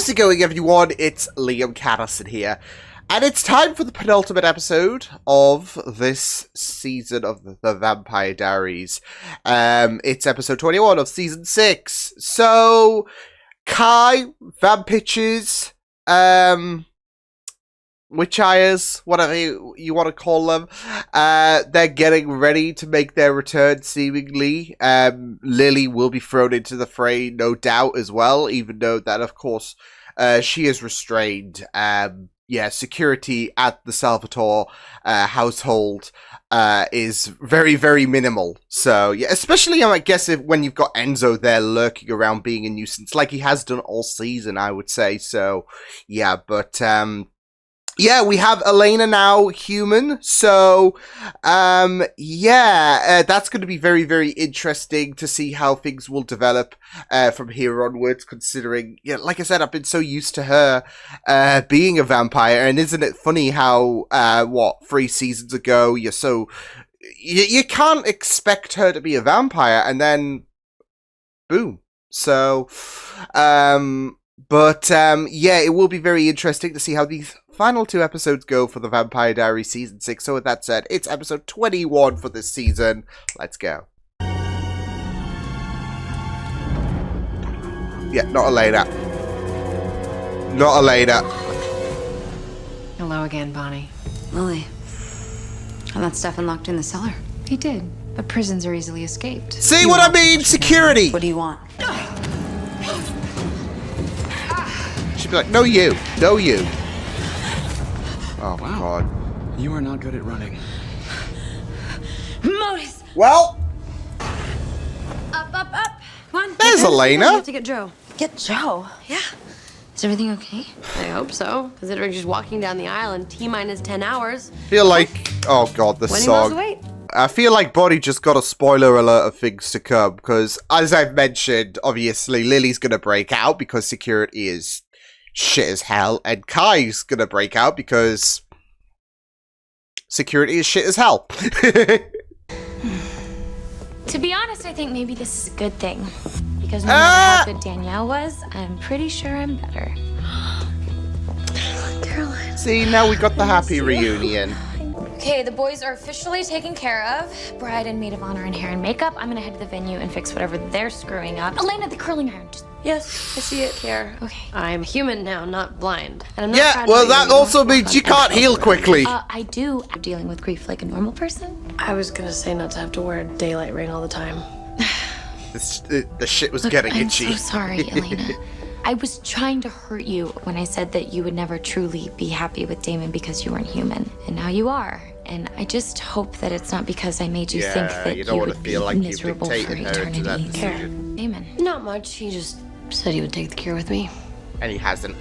How's it going, everyone? It's Liam Caddison here, and it's time for the penultimate episode of this season of the Vampire Diaries. It's episode 21 of season 6. So, Kai, Vampitches, Witch-Eyes, whatever you want to call them, they're getting ready to make their return, seemingly. Lily will be thrown into the fray, no doubt, as well, even though that, of course, she is restrained. Security at the Salvatore household is very, very minimal. So, yeah, especially, I guess, when you've got Enzo there lurking around being a nuisance, like he has done all season, I would say. So, yeah, but, yeah, we have Elena now, human, so, that's going to be very, very interesting to see how things will develop, from here onwards, considering, like I said, I've been so used to her, being a vampire, and isn't it funny how, 3 seasons ago, you can't expect her to be a vampire, and then, boom. So, it will be very interesting to see how these final 2 episodes go for the Vampire Diaries Season 6. So with that said, it's episode 21 for this season. Let's go. Yeah, not Elena. Not Elena. Hello again, Bonnie. Lily. I thought Stefan locked in the cellar. He did, but prisons are easily escaped. See what I mean? Security! What do you want? She'd be like, no you. No you. Oh, my God. You are not good at running. Modus! Well, Up. Come on. there's Elena. You have to get Joe. Get Joe? Yeah. Is everything okay? I hope so, considering she's walking down the aisle in T-minus 10 hours. Feel like, oh God, the 20 miles song. away. I feel like Bonnie just got a spoiler alert of things to come, because as I've mentioned, obviously Lily's gonna break out because security is shit as hell, and Kai's gonna break out because security is shit as hell. To be honest, I think maybe this is a good thing. Because no matter how good Danielle was, I'm pretty sure I'm better. Caroline. See, now we got the happy reunion. Okay, the boys are officially taken care of. Bride and maid of honor in hair and makeup. I'm gonna head to the venue and fix whatever they're screwing up. Elena, the curling iron. Just... Yes, I see it, Care. Okay. I'm human now, not blind. And I'm not Yeah, proud well, of that you. also means you can't heal quickly. I do. I'm dealing with grief like a normal person. I was gonna say not to have to wear a daylight ring all the time. The shit was Look, getting I'm itchy. so sorry, Elena. I was trying to hurt you when I said that you would never truly be happy with Damon because you weren't human. And now you are. And I just hope that it's not because I made you think that you don't want would to feel be like you're miserable for dictating her into that eternity. decision. Damon. Not much. He just said he would take the cure with me. And he hasn't.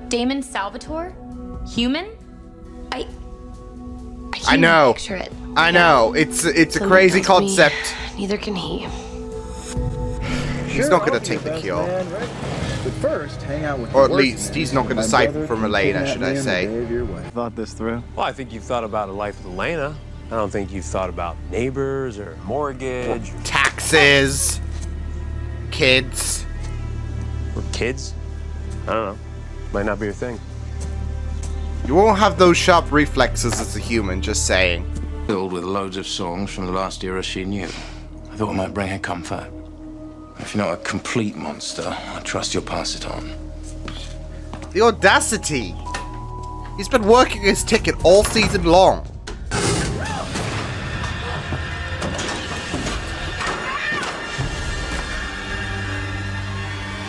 Damon Salvatore? Human? I can't I know. even picture it. I know. It's a Something crazy tells me concept. Neither can he. He's not going to take the cure. But first, hang out with Or at the worst least man. he's not going to My siphon brother from can Elena, kidnap should me I on the say. day of your wedding. Thought this through? Well, I think you've thought about a life with Elena. I don't think you've thought about neighbors or mortgage Taxes. Kids. or kids. I don't know. Might not be your thing. You won't have those sharp reflexes as a human, just saying. Filled with loads of songs from the last era she knew. I thought it might bring her comfort. If you're not a complete monster, I trust you'll pass it on. The audacity! He's been working his ticket all season long.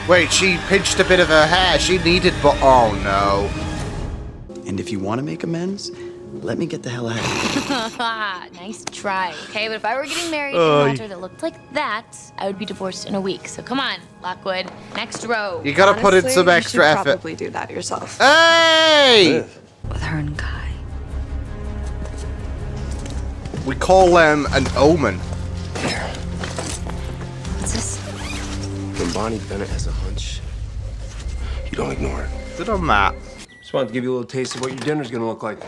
Wait, she pinched a bit of her hair. She needed, but oh no. And if you want to make amends, let me get the hell out of here. Nice try. Okay, but if I were getting married in an altar that looked like that, I would be divorced in a week. So come on, Lockwood. Next row. You gotta put in some extra you should effort. probably do that yourself. Hey! With her and Kai. We call them an omen. What's this? When Bonnie Bennett has a hunch, you don't ignore it. Is it on Matt? Just wanted to give you a little taste of what your dinner's gonna look like.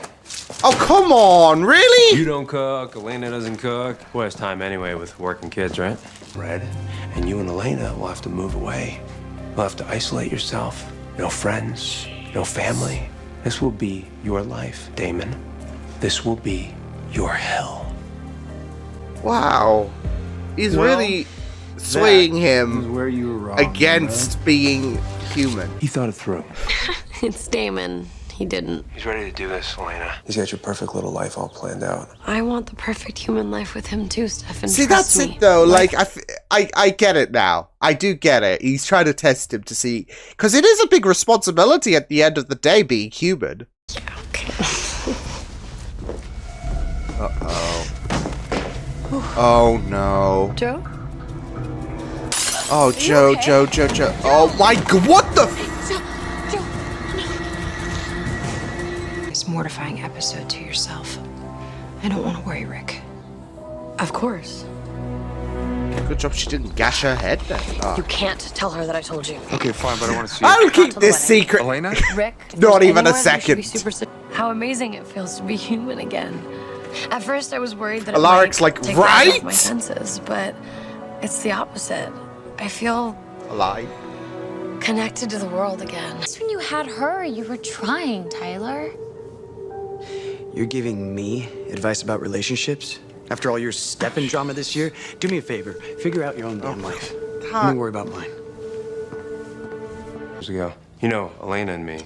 Oh, come on, really? You don't cook, Elena doesn't cook. Who has time anyway with working kids, right? Red, and you and Elena will have to move away You'll have to isolate yourself. No friends, no family. This will be your life, Damon. This will be your hell. Wow. He's really swaying him Where you were wrong. against being human. He thought it through. It's Damon. He didn't. He's ready to do this, Elena. He's got your perfect little life all planned out. I want the perfect human life with him too, Stefan. See, Trust that's me. it though. Like, I get it now. I do get it. He's trying to test him to see, because it is a big responsibility at the end of the day being human. Okay. Uh-oh. Oh no. Joe? Oh, Joe. Oh my god, what the f- This mortifying episode to yourself. I don't want to worry, Rick. Of course. Good job she didn't gash her head then. Oh. You can't tell her that I told you. Okay, fine, but I want to see I'll keep this secret. Elena? Rick, if Not there's even a anywhere that you should be second. how amazing it feels to be human again. At first, I was worried that it Alaric's might like, take my eyes off my right? senses, but it's the opposite. I feel Alive. connected to the world again. Just when you had her, you were trying, Tyler. You're giving me advice about relationships? After all your Stefan drama this year? Do me a favor. Figure out your own damn life. Let me worry about mine. Years ago. You know, Elena and me,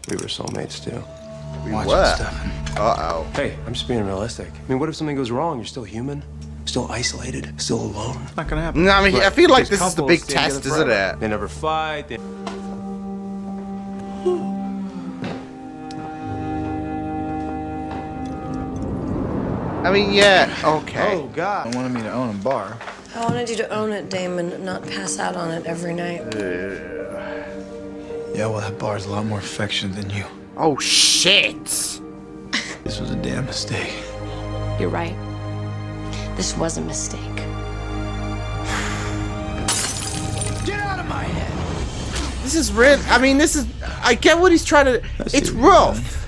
we were soulmates too. Watch were. it, Stefan. Uh-oh. Hey, I'm just being realistic. I mean, what if something goes wrong? You're still human, still isolated, still alone. Not gonna happen. No, I mean, I feel like Because this is the couples big stay test, together isn't forever. it? They never fight. They... I mean, yeah, okay. Oh, God. I wanted me to own a bar. I wanted you to own it, Damon, not pass out on it every night. Yeah, well, that bar's a lot more affectionate than you. Oh, shit. This was a damn mistake. You're right. This was a mistake. Get out of my head! This is real. I mean, this is... I get what he's trying to... It's rough.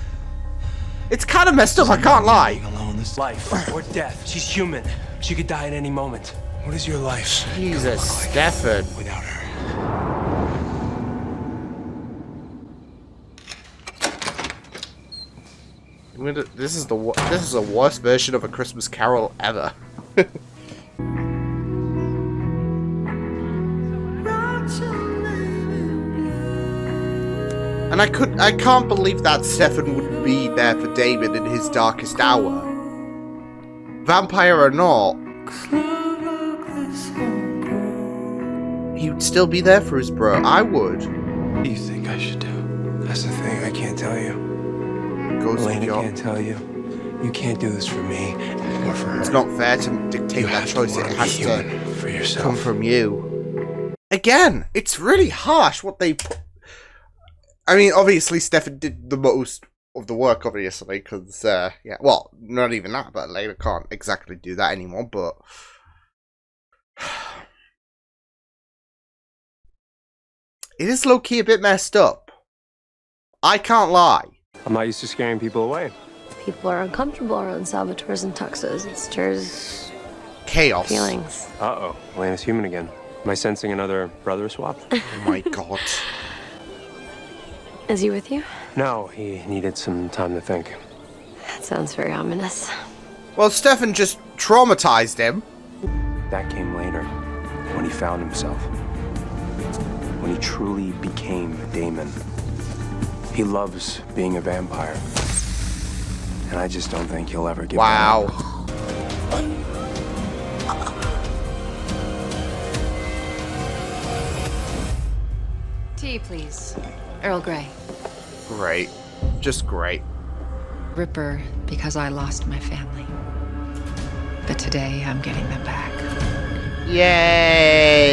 It's kind of messed up, I can't lie. Being alone this Life or death. She's human. She could die at any moment. What is your life Jesus, Stefan. without her? This is the worst version of A Christmas Carol ever. And I can't believe that Stefan would be there for David in his darkest hour. Vampire or not, he would still be there for his bro. I would. What do you think I should do? That's the thing. I can't tell you. Goes to Elena your- can't tell you. You can't do this for me or for her. It's not fair to dictate You that have choice. to It learn to has be to human for yourself. come from you. Again, it's really harsh what they put. I mean, obviously, Stefan did the most of the work, obviously, because, yeah, well, not even that, but Layla can't exactly do that anymore, but... It is low-key a bit messed up. I can't lie. I'm not used to scaring people away. People are uncomfortable around Salvatores and tuxes. It stirs Chaos. feelings. Uh-oh. Elena's human again. Am I sensing another brother swap? Oh my god. Is he with you? No, he needed some time to think. That sounds very ominous. Well, Stefan just traumatized him. That came later, when he found himself. When he truly became Damon. He loves being a vampire. And I just don't think he'll ever give Wow. that up. Tea, please. Earl Grey. Great. Just great. Ripper because I lost my family. But today I'm getting them back. Yay!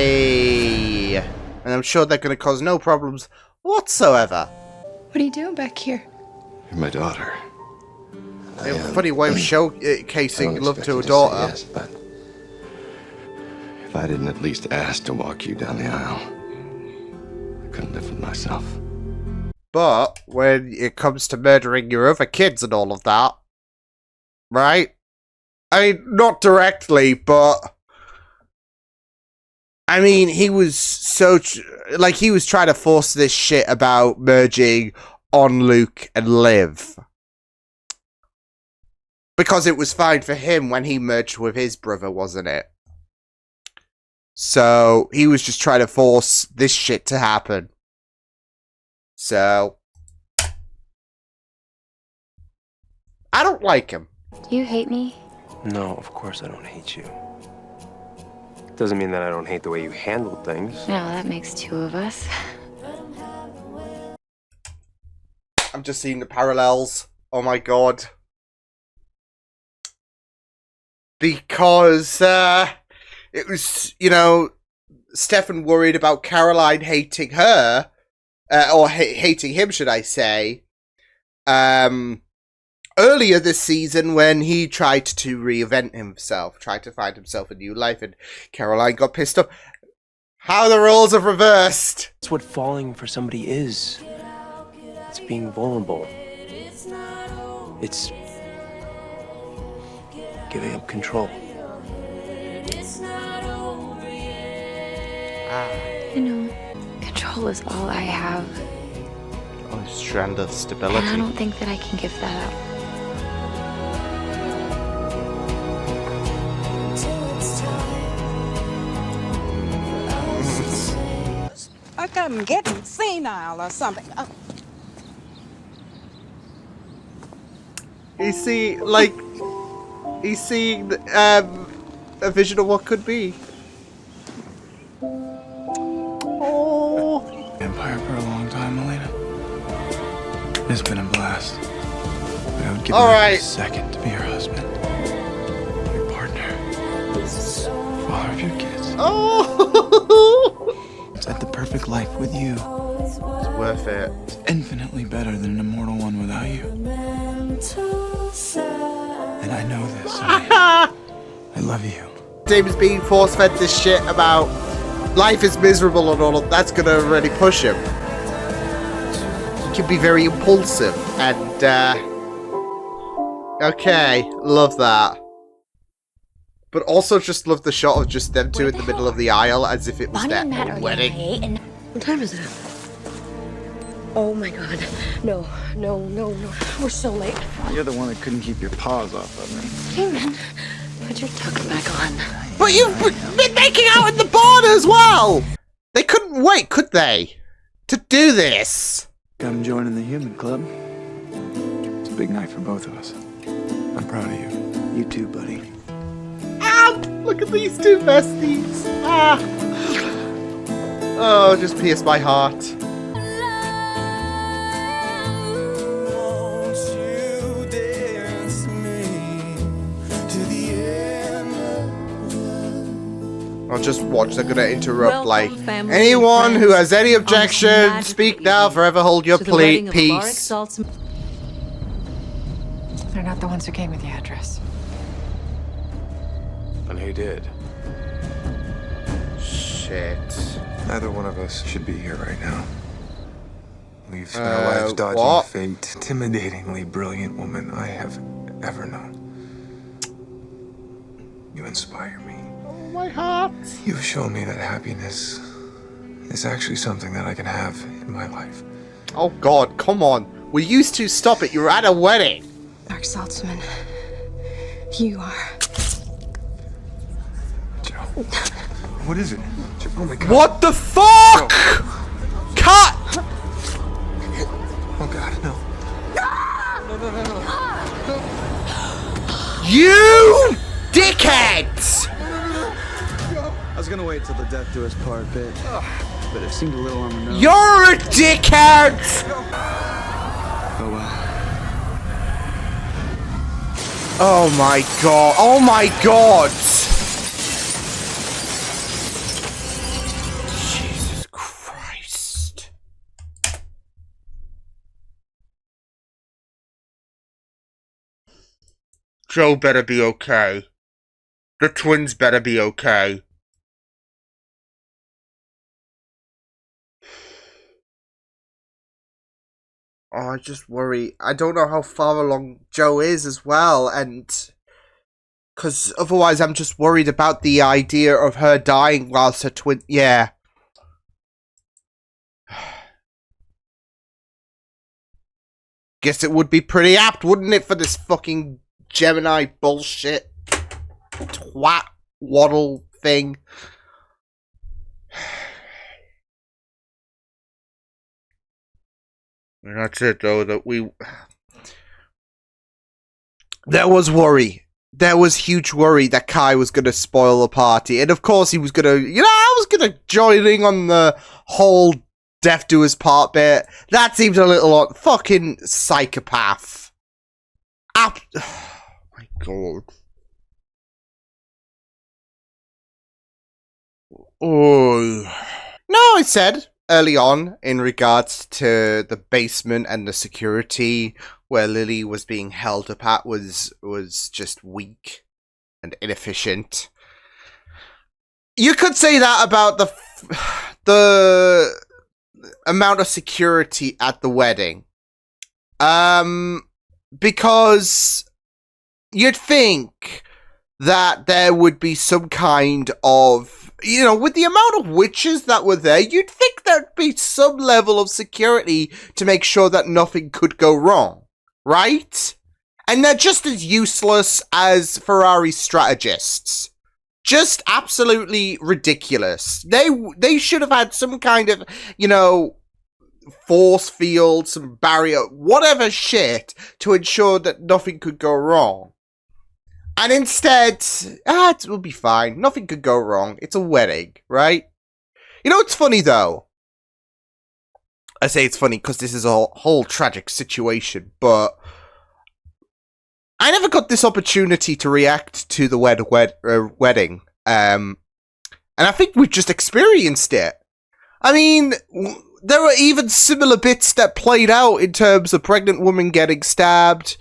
And I'm sure they're going to cause no problems whatsoever. What are you doing back here? You're my daughter. A funny way of showcasing love to a daughter. Yes, but if I didn't at least ask to walk you down the aisle, I couldn't live with myself. But when it comes to murdering your other kids and all of that, right? I mean, not directly, but I mean, he was so like he was trying to force this shit about merging on Luke and Liv because it was fine for him when he merged with his brother, wasn't it? So he was just trying to force this shit to happen. So I don't like him. Do you hate me? No, of course I don't hate you. Doesn't mean that I don't hate the way you handled things. No, that makes two of us. I'm just seeing the parallels. Oh my god. Because, it was, you know, Stefan worried about Caroline hating her, or hating him, should I say, earlier this season when he tried to reinvent himself, tried to find himself a new life, and Caroline got pissed off. How the roles have reversed! That's what falling for somebody is. It's being vulnerable. It's giving up control. You know, control is all I have. Oh, strand of And stability. I don't think that I can give that up. Like I'm getting senile or something. Oh. He's seeing a vision of what could be. Oh. Vampire for a long time, Elena. It's been a blast. But I would give All you right. a second to be your husband, your partner, father of your kids. Oh. It's at the perfect life with you. It's worth it. It's infinitely better than an immortal one without you. And I know this. I love you. Damon's being force-fed this shit about life is miserable and all of that's gonna really push him. He can be very impulsive and okay, love that. But also just love the shot of just them two in the middle of the aisle as if it was their own wedding. What time is it? Oh my god. No. We're so late. You're the one that couldn't keep your paws off of me. Damon, put your tuck back on. But you've been making out in the barn as well! They couldn't wait, could they? To do this! Come joining the human club. It's a big night for both of us. I'm proud of you. You too, buddy. Ah! Look at these two besties! Ah! Oh, just pierced my heart. I'll just watch, they're gonna interrupt, like, anyone who has any objections, speak now, forever hold your peace. They're not the ones who gave me the address. And who did? Shit. Neither one of us should be here right now. We've spent our lives dodging what? fate. Intimidatingly brilliant woman I have ever known. You inspire me. Oh, my heart. You've shown me that happiness is actually something that I can have in my life. Oh god, come on. We used to stop it, you're at a wedding. Dr. Saltzman, you are. Joe. What is it? Joe, oh my god. What the fuck? Joe. Cut! Oh god, no. You dickheads! I was gonna wait till the death do us part bit, but it seemed a little on the nose. You're a dickhead! Oh well. Oh my god, oh my god! Jesus Christ. Joe better be okay. The twins better be okay. Oh, I just worry. I don't know how far along Joe is as well, and Because otherwise I'm just worried about the idea of her dying whilst her twin... Yeah. Guess it would be pretty apt, wouldn't it, for this fucking Gemini bullshit twat waddle thing. And that's it, though, that we... There was worry. There was huge worry that Kai was going to spoil the party. And of course he was going to... You know, I was going to join in on the whole death to his part bit. That seems a little odd. Fucking psychopath. Oh my god. Oh. No, I said early on in regards to the basement and the security where Lily was being held up at was just weak and inefficient. You could say that about the amount of security at the wedding. Because you'd think that there would be some kind of, you know, with the amount of witches that were there, you'd think there'd be some level of security to make sure that nothing could go wrong, right? And they're just as useless as Ferrari strategists. Just absolutely ridiculous. They should have had some kind of, you know, force field, some barrier, whatever shit, to ensure that nothing could go wrong. And instead, it will be fine. Nothing could go wrong. It's a wedding, right? You know what's funny, though? I say it's funny because this is a whole tragic situation, but I never got this opportunity to react to the wedding. And I think we've just experienced it. I mean, there were even similar bits that played out in terms of pregnant woman getting stabbed.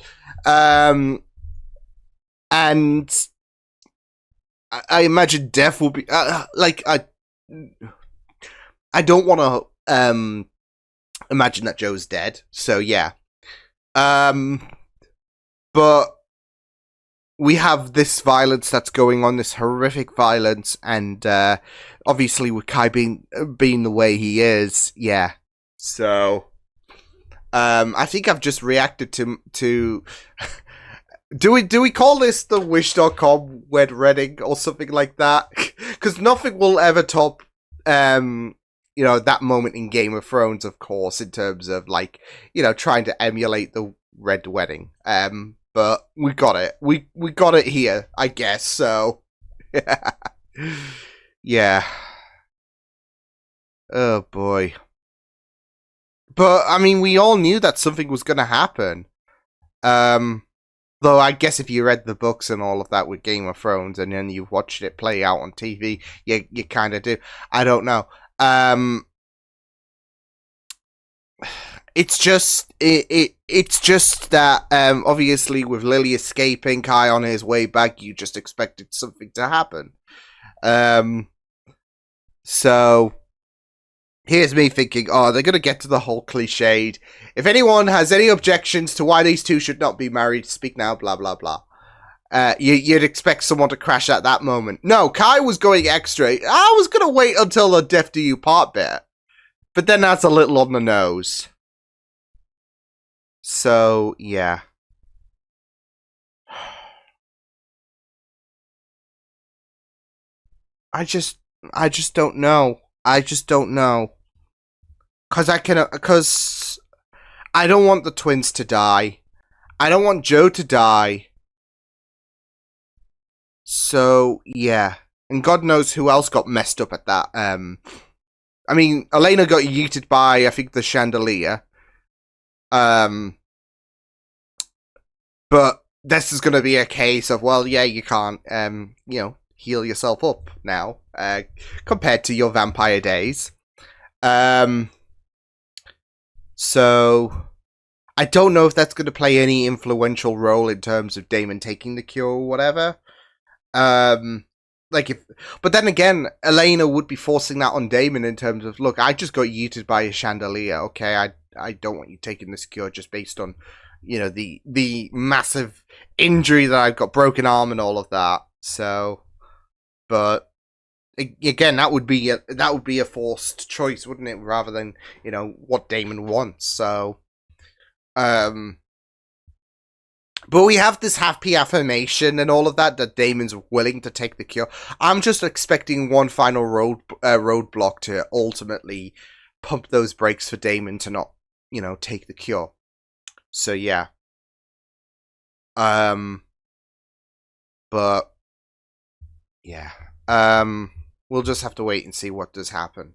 And I imagine death will be I don't want to imagine that Joe's dead. So yeah, but we have this violence that's going on, this horrific violence, and obviously with Kai being the way he is, yeah. So I think I've just reacted to. Do we call this the Wish.com wed wedding or something like that? Because nothing will ever top, you know, that moment in Game of Thrones, of course, in terms of, like, you know, trying to emulate the Red Wedding. But we got it. We got it here, I guess. So, yeah. Oh boy. But I mean, we all knew that something was going to happen. Though I guess if you read the books and all of that with Game of Thrones and then you've watched it play out on TV, you kind of do. I don't know. It's just it's just that obviously with Lily escaping, Kai on his way back, you just expected something to happen. So here's me thinking, oh, they're going to get to the whole cliched. If anyone has any objections to why these two should not be married, speak now, blah, blah, blah. You'd expect someone to crash at that moment. No, Kai was going extra. I was going to wait until the death do you part bit. But then that's a little on the nose. So, yeah. I just don't know. I just don't know. Because I don't want the twins to die. I don't want Joe to die. So, yeah. And God knows who else got messed up at that. I mean, Elena got yeeted by, I think, the chandelier. But this is going to be a case of, well, yeah, you can't, you know, heal yourself up now, compared to your vampire days. So I don't know if that's going to play any influential role in terms of Damon taking the cure or whatever. But then again, Elena would be forcing that on Damon in terms of, look, I just got yeeted by a chandelier, okay? I don't want you taking this cure just based on you know, the massive injury that I've got, broken arm and all of that. So, but again, that would be a forced choice, wouldn't it? Rather than, you know, what Damon wants. So, but we have this happy affirmation and all of that Damon's willing to take the cure. I'm just expecting one final roadblock to ultimately pump those brakes for Damon to not, you know, take the cure. So yeah. But yeah. We'll just have to wait and see what does happen.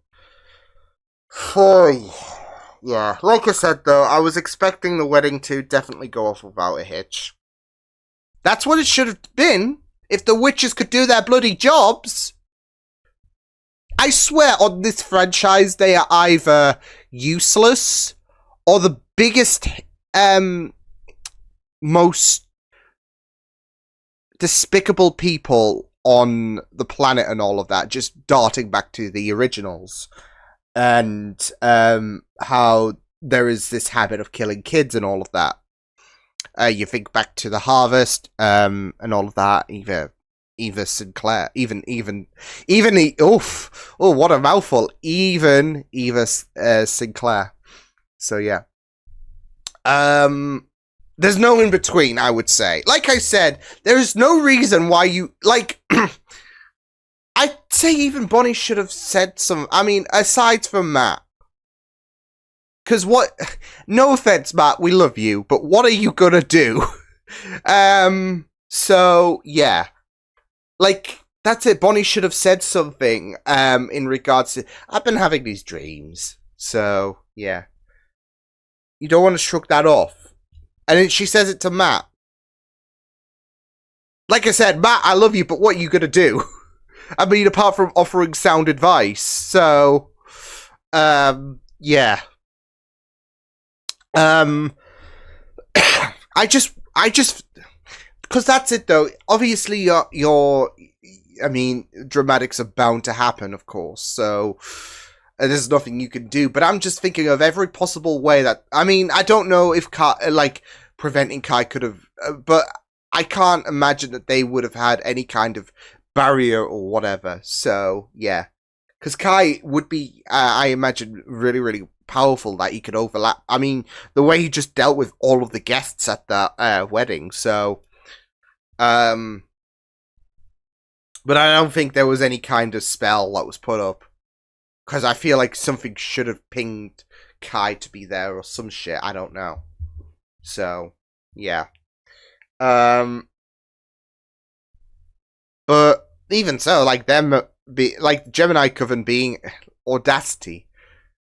Yeah, like I said though, I was expecting the wedding to definitely go off without a hitch. That's what it should have been, if the witches could do their bloody jobs. I swear on this franchise, they are either useless or the biggest, most despicable people on the planet and all of that, just darting back to the originals. And how there is this habit of killing kids and all of that. You think back to The Harvest and all of that. Eva Sinclair, even what a mouthful. Even Eva Sinclair. So yeah. There's no in between, I would say. Like I said, there is no reason why you like. I'd say even Bonnie should have said some... I mean, aside from Matt. Because what... No offense, Matt, we love you, but what are you gonna do? So, yeah. Like, that's it. Bonnie should have said something in regards to... I've been having these dreams. So, yeah. You don't want to shrug that off. And then she says it to Matt. Like I said, Matt, I love you, but what are you gonna do? I mean, apart from offering sound advice. So, yeah. I just, because that's it though. Obviously, I mean, dramatics are bound to happen, of course. So, there's nothing you can do. But I'm just thinking of every possible way that, I mean, I don't know if preventing Kai could have, but I can't imagine that they would have had any kind of barrier or whatever. So yeah, because Kai would be I imagine really, really powerful, that he could overlap. I mean, the way he just dealt with all of the guests at that wedding. So but I don't think there was any kind of spell that was put up, because I feel like something should have pinged Kai to be there or some shit. I don't know. So yeah. But even so, like Gemini Coven being Audacity.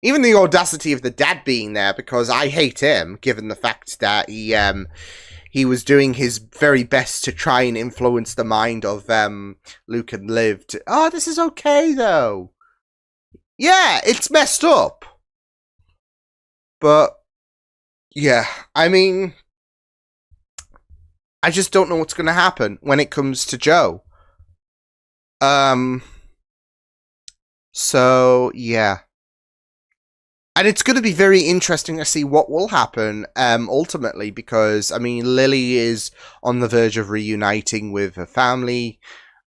Even the audacity of the dad being there, because I hate him, given the fact that he was doing his very best to try and influence the mind of Luke and Liv to, oh, this is okay though. Yeah, it's messed up. But yeah, I mean, I just don't know what's going to happen when it comes to Joe. So, yeah. And it's going to be very interesting to see what will happen, ultimately, because, I mean, Lily is on the verge of reuniting with her family,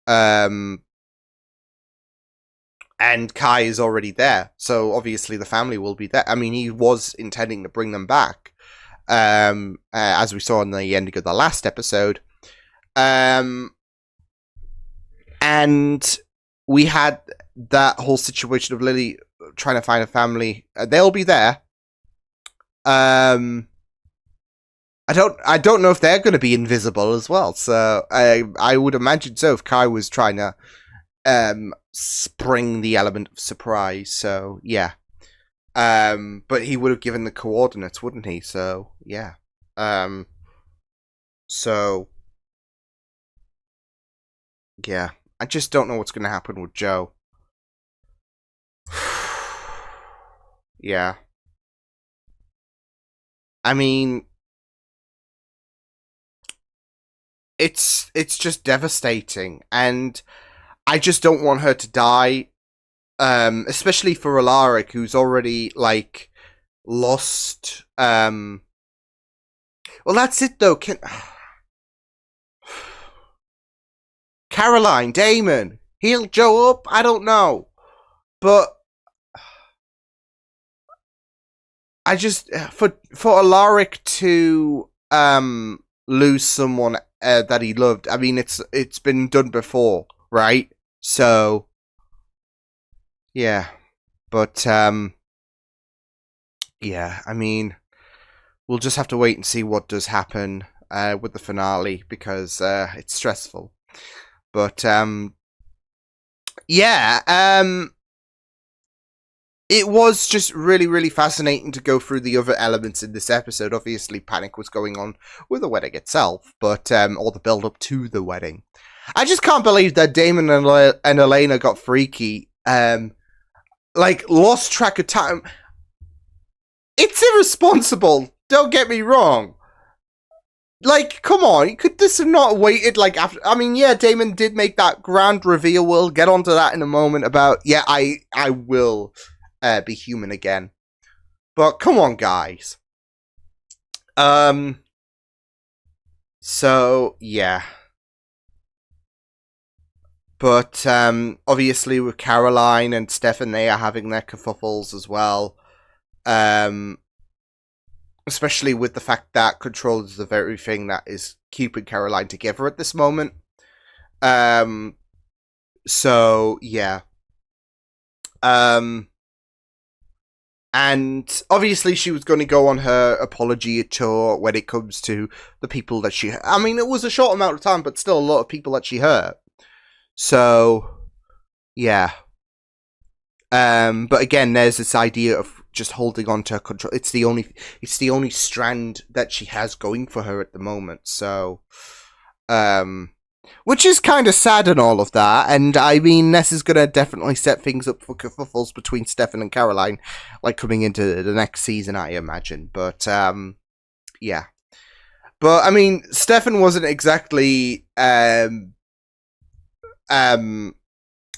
and Kai is already there, so obviously the family will be there. I mean, he was intending to bring them back, as we saw in the ending of the last episode. And we had that whole situation of Lily trying to find a family. They'll be there. I don't know if they're going to be invisible as well. So I would imagine so, if Kai was trying to spring the element of surprise. So yeah. But he would have given the coordinates, wouldn't he? So yeah. So yeah, I just don't know what's going to happen with Joe. Yeah. I mean, it's just devastating, and I just don't want her to die. Especially for Alaric, who's already like lost Well, that's it though. Caroline, Damon, heal Joe up. I don't know, but I just for Alaric to lose someone that he loved. I mean, it's been done before, right? So yeah, but yeah. I mean, we'll just have to wait and see what does happen with the finale because it's stressful. But yeah, it was just really, really fascinating to go through the other elements in this episode. Obviously, panic was going on with the wedding itself, but or the build up to the wedding. I just can't believe that Damon and Elena got freaky. Like lost track of time. It's irresponsible. Don't get me wrong. Like, come on, could this have not waited, like, after... I mean, yeah, Damon did make that grand reveal. We'll get onto that in a moment about, yeah, I will be human again. But, come on, guys. So, yeah. But, obviously, with Caroline and Stefan, they are having their kerfuffles as well. Especially with the fact that control is the very thing that is keeping Caroline together at this moment. So, yeah. And obviously she was going to go on her apology tour when it comes to the people that she... I mean, it was a short amount of time, but still a lot of people that she hurt. So, yeah. But again, there's this idea of just holding on to her control. It's the only strand that she has going for her at the moment. So, which is kind of sad and all of that. And I mean, this is gonna definitely set things up for kerfuffles between Stefan and Caroline, like coming into the next season, I imagine. But yeah. But I mean, Stefan wasn't exactly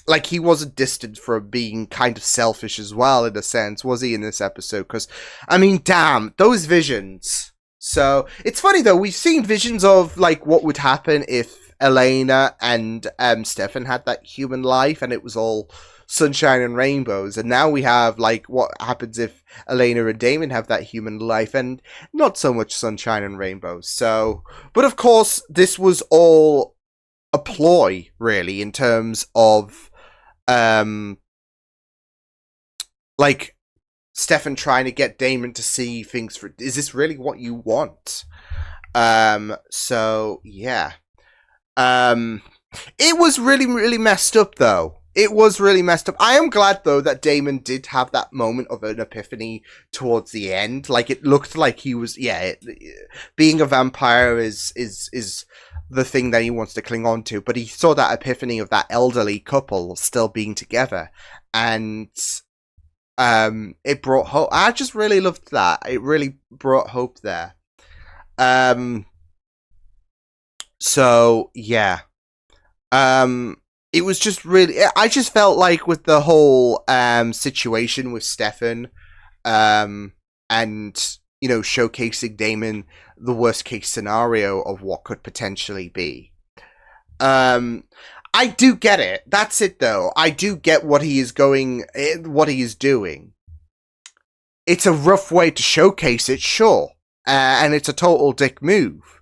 like, he wasn't distant from being kind of selfish as well, in a sense, was he, in this episode? Because, I mean, damn, those visions. So, it's funny, though, we've seen visions of, like, what would happen if Elena and Stefan had that human life, and it was all sunshine and rainbows, and now we have, like, what happens if Elena and Damon have that human life, and not so much sunshine and rainbows. So, but of course, this was all a ploy, really, in terms of like Stefan trying to get Damon to see things for, is this really what you want? So yeah. It was really, really messed up though. It was really messed up. I am glad though that Damon did have that moment of an epiphany towards the end. Like, it looked like he was, yeah, being a vampire is the thing that he wants to cling on to, but he saw that epiphany of that elderly couple still being together, and it brought hope. I just really loved that. It really brought hope there. So yeah. It was just really, I just felt like with the whole situation with Stefan, and, you know, showcasing Damon, the worst case scenario of what could potentially be. I do get it. That's it though. I do get what he is what he is doing. It's a rough way to showcase it, sure. And it's a total dick move.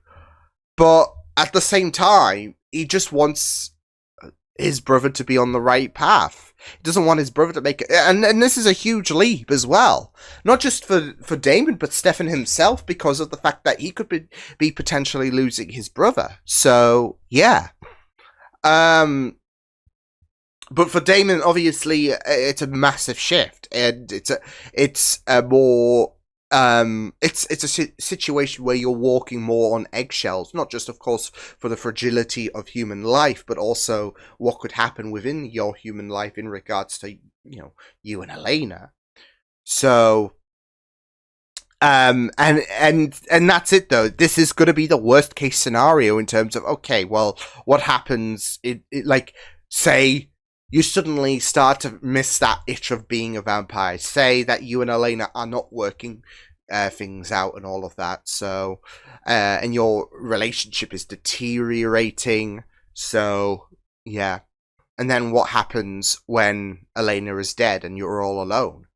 But at the same time, he just wants his brother to be on the right path. He doesn't want his brother to make it, and this is a huge leap as well. Not just for Damon, but Stefan himself, because of the fact that he could be potentially losing his brother. So yeah. But for Damon, obviously, it's a massive shift, and it's a more it's a situation where you're walking more on eggshells, not just, of course, for the fragility of human life, but also what could happen within your human life in regards to, you know, you and Elena. So, and that's it though. This is going to be the worst case scenario in terms of, okay, well, what happens? Like, say you suddenly start to miss that itch of being a vampire. Say that you and Elena are not working things out and all of that. So, and your relationship is deteriorating. So, yeah. And then what happens when Elena is dead and you're all alone?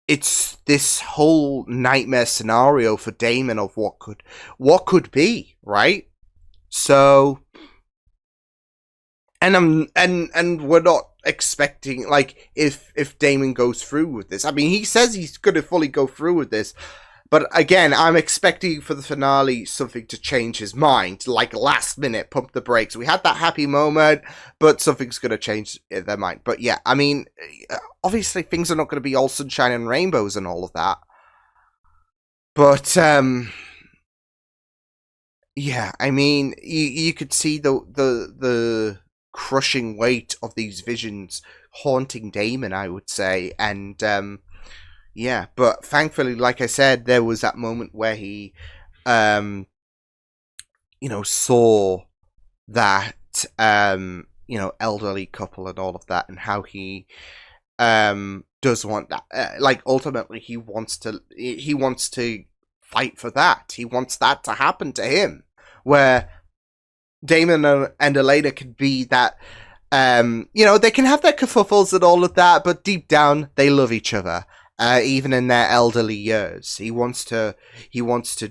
It's this whole nightmare scenario for Damon of what could be, right? So, and we're not expecting, like, if Damon goes through with this. I mean, he says he's going to fully go through with this, but again, I'm expecting for the finale something to change his mind, like last minute, pump the brakes. We had that happy moment, but something's going to change their mind. But yeah, I mean, obviously things are not going to be all sunshine and rainbows and all of that. But, yeah, I mean, you could see the crushing weight of these visions haunting Damon, I would say, and, yeah, but thankfully, like I said, there was that moment where he, you know, saw that, you know, elderly couple and all of that, and how he, does want that. Like, ultimately, he wants to fight for that. He wants that to happen to him, where Damon and Elena can be that, you know, they can have their kerfuffles and all of that, but deep down, they love each other. Even in their elderly years, he wants to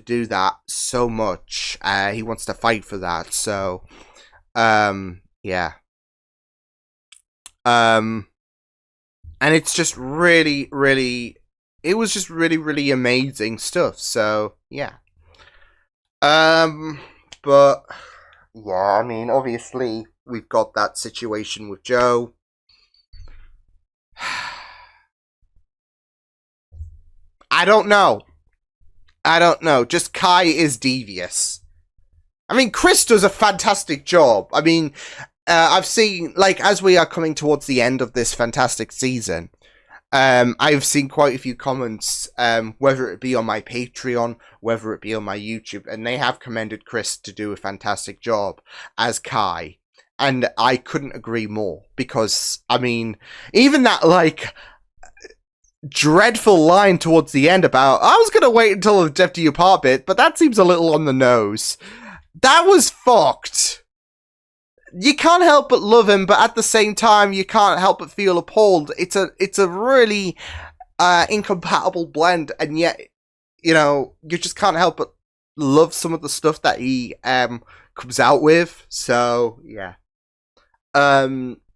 do that so much. He wants to fight for that. So, yeah. And it's just really, it was just really amazing stuff. So, yeah. But yeah, I mean, obviously we've got that situation with Joe. I don't know. Just Kai is devious. I mean, Chris does a fantastic job. I mean, I've seen, like, as we are coming towards the end of this fantastic season, I've seen quite a few comments, whether it be on my Patreon, whether it be on my YouTube, and they have commended Chris to do a fantastic job as Kai. And I couldn't agree more, because, I mean, even that, like, dreadful line towards the end about, I was gonna wait until the Death Do You Part bit, but that seems a little on the nose. That was fucked. You can't help but love him, but at the same time, you can't help but feel appalled. It's a really incompatible blend, and yet, you know, you just can't help but love some of the stuff that he comes out with. So yeah, but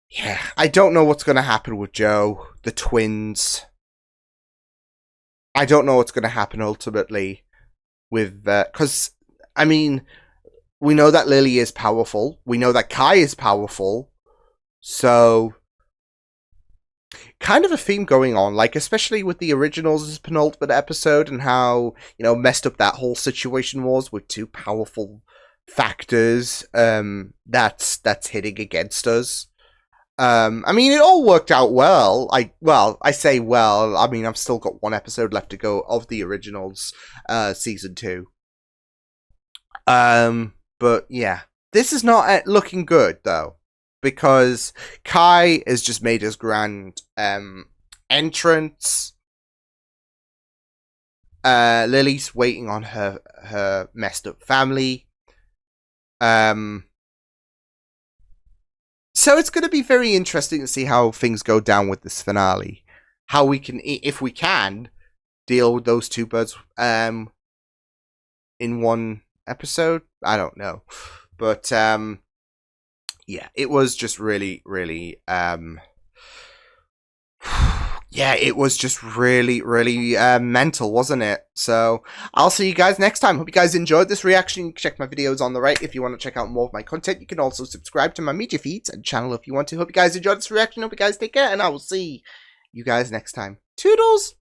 yeah, I don't know what's going to happen with Joe, the twins. I don't know what's going to happen ultimately with, because, I mean, we know that Lily is powerful. We know that Kai is powerful. So, kind of a theme going on, like, especially with the originals' penultimate episode and how, you know, messed up that whole situation was with two powerful factors that's hitting against us. I mean, it all worked out well. I say well, I mean, I've still got one episode left to go of the originals, season 2. But yeah, this is not looking good, though, because Kai has just made his grand, entrance. Lily's waiting on her messed up family. So it's going to be very interesting to see how things go down with this finale. How we can, if we can, deal with those two birds in one episode. I don't know. But, yeah, it was just really, yeah, it was just really, mental, wasn't it? So, I'll see you guys next time. Hope you guys enjoyed this reaction. You can check my videos on the right if you want to check out more of my content. You can also subscribe to my media feeds and channel if you want to. Hope you guys enjoyed this reaction. Hope you guys take care, and I will see you guys next time. Toodles!